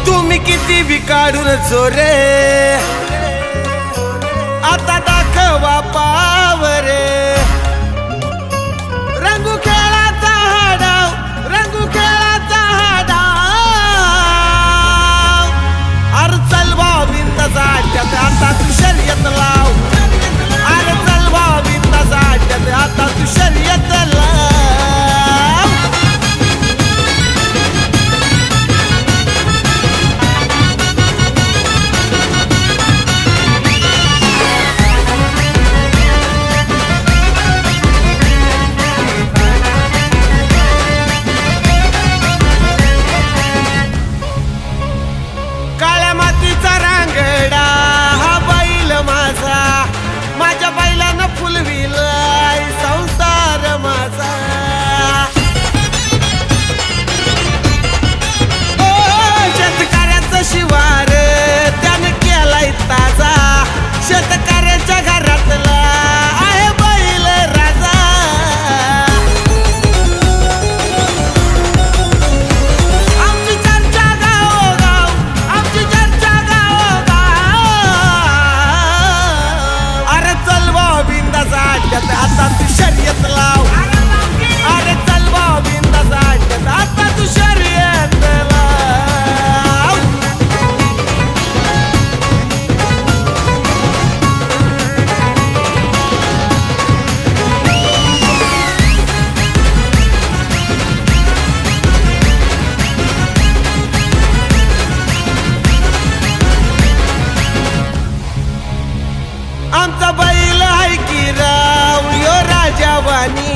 तुम्ही किती बी काढून चोरे आता दाखवा पावरे रंगू खेळाचा हा डाव रंगू खेळाचा हा डाव अरे चल भाऊ बिंदाचा आट्यात आता तू शर्यत लाव अरे चल भाऊ बिंदाचा आट्यात आता तू शर्यत लाव काळ्या मातीचा रांगडा हा बैल माझा माझ्या बैलानं फुलविलाय संसार माझा ओ शेतकऱ्याचं शिवार त्यानं केलाय ताजा शेतकऱ्याच्या घरातला आहे बैल राजा आमची चर्चा गावोगाव आमची चर्चा गावोगाव अरे चल भाऊ बिंदाचा आट्यात आता तू शर्यत लाव अरे चल भाऊ बिंदाचा आट्यात आता तू शर्यत लाव आमचा बैल आहे की राव यो राजावानी